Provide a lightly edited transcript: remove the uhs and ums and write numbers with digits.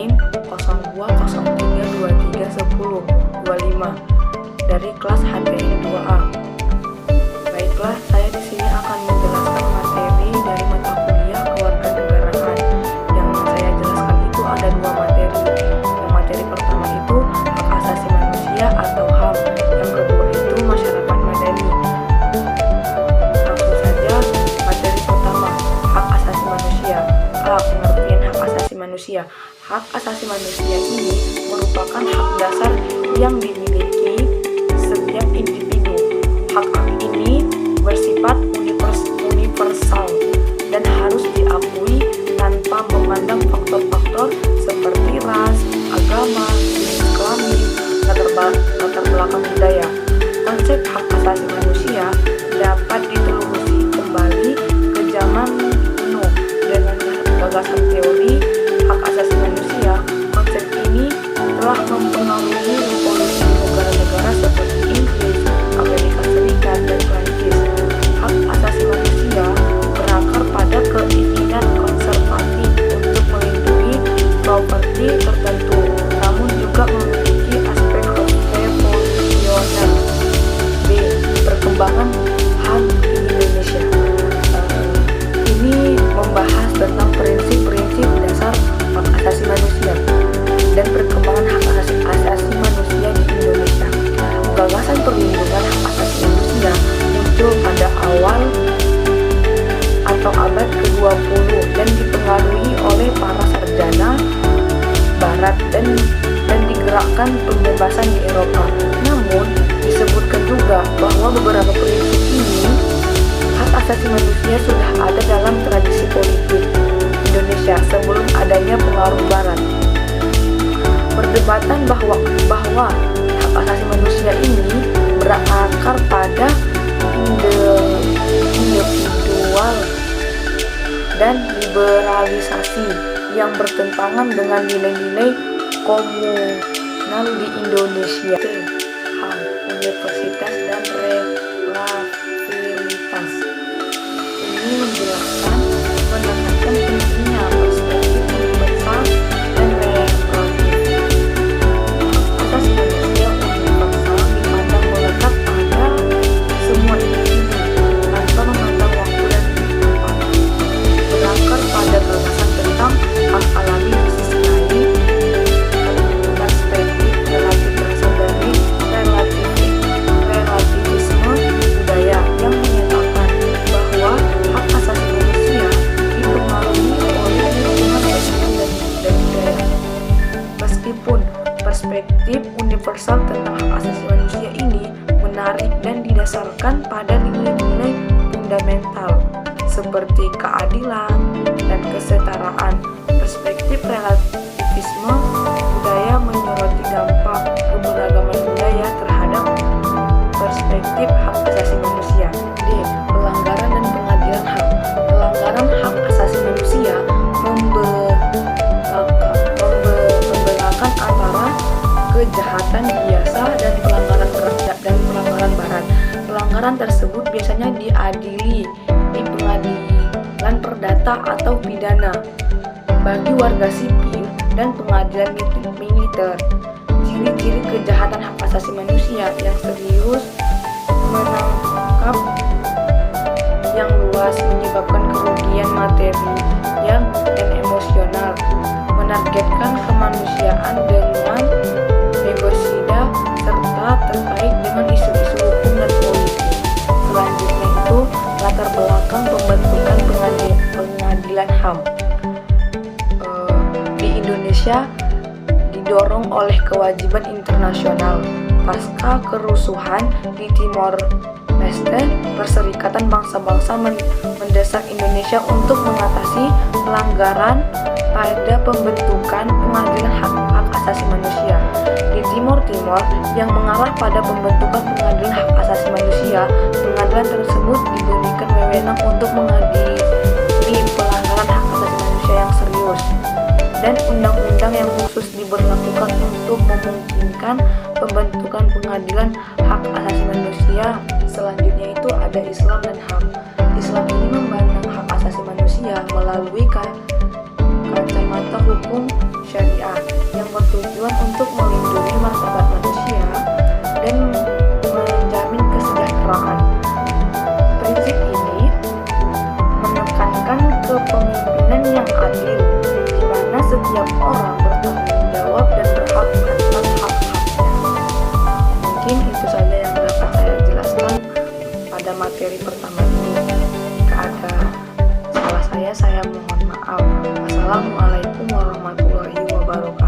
NIM 0203231025 dari kelas HTI 2A. Baiklah, saya di sini akan menjelaskan materi dari mata kuliah kewarganegaraan. Yang saya jelaskan itu ada dua materi. Yang materi pertama itu hak asasi manusia atau HAM. Yang kedua itu masyarakat madani. Langsung saja, materi pertama, hak asasi manusia. Pengertian hak asasi manusia. Hak asasi manusia ini merupakan hak dasar yang dimiliki setiap individu. Hak ini bersifat universal dan harus diakui tanpa memandang faktor-faktor seperti ras, agama, jenis kelamin, latar belakang budaya. Konsep hak asasi manusia dapat ditelusuri kembali ke zaman kuno dengan gagasan teori hak asasi manusia. Konsep ini telah mempengaruhi revolusi negara-negara seperti Inggris, Amerika Serikat, dan Prancis. Hak asasi manusia berakar pada keinginan konservatif untuk melindungi properti tertentu, namun juga memiliki aspek revolusioner. B. Perkembangan HAM di Indonesia. Ini membahas tentang prinsip-prinsip dasar hak asasi manusia dan perkembangan hak asasi manusia di Indonesia. Gagasan perlindungan hak asasi manusia muncul pada awal atau abad ke-20 dan dipengaruhi oleh para sarjana barat dan digerakkan pembebasan di Eropa. Namun, disebutkan juga bahwa beberapa prinsip ini hak asasi manusia sudah ada dalam tradisi politik Indonesia sebelum adanya pengaruh barat. Perdebatan bahwa hak asasi manusia ini berakar pada individual dan liberalisasi yang bertentangan dengan nilai-nilai komunal di Indonesia. HAM, Universitas dan Relativitas. Ini menjelaskan menekankan pentingnya perspektif universal dan relatif. Asas manusia universal dipandang melekat pada semua individu tanpa memandang waktu dan tempat. Berakar pada gagasan tentang hak alami di sisi lain. Perspektif relatif berasal dari relativisme budaya yang menyatakan bahwa hak asasi manusia dipengaruhi oleh lingkungan sosial dan budaya. Meskipun perspektif universal tentang hak asasi manusia ini menarik dan didasarkan pada nilai-nilai fundamental seperti keadilan dan kesetaraan, perspektif relativisme budaya menyoroti dampak keberagaman budaya terhadap perspektif hak asasi manusia. D. Pelanggaran dan pengadilan HAM. Pelanggaran hak asasi manusia membelakan antara kejahatan biasa dan pelanggaran berat. Pelanggaran tersebut biasanya diadili di pengadilan perdata atau pidana bagi warga sipil dan pengadilan militer. Ciri-ciri kejahatan hak asasi manusia yang serius menangkap yang luas, menyebabkan kerugian material dan emosional, menargetkan kemanusiaan dengan genosida, serta terkait dengan isu-isu hukum dan politik. Selanjutnya itu latar belakang pembentukan pengadilan HAM. Di Indonesia didorong oleh kewajiban internasional pasca kerusuhan di Timor Leste. Perserikatan Bangsa-Bangsa mendesak Indonesia untuk mengatasi pelanggaran pada pembentukan pengadilan hak asasi manusia di Timor yang mengarah pada pembentukan pengadilan hak asasi manusia. Pengadilan tersebut diberikan wewenang untuk mengadili pelanggaran hak asasi manusia yang serius, dan undang-undang yang khusus diberlakukan untuk memungkinkan pembentukan pengadilan hak asasi manusia. Selanjutnya itu ada Islam dan HAM. Islam ini memandang hak asasi manusia melalui kacamata hukum syariah. yang adil, di mana setiap orang bertanggung jawab dan berhak atas hak-haknya. Mungkin itu saja yang dapat saya jelaskan pada materi pertama ini. Jika ada salah saya mohon maaf. Wassalamualaikum warahmatullahi wabarakatuh.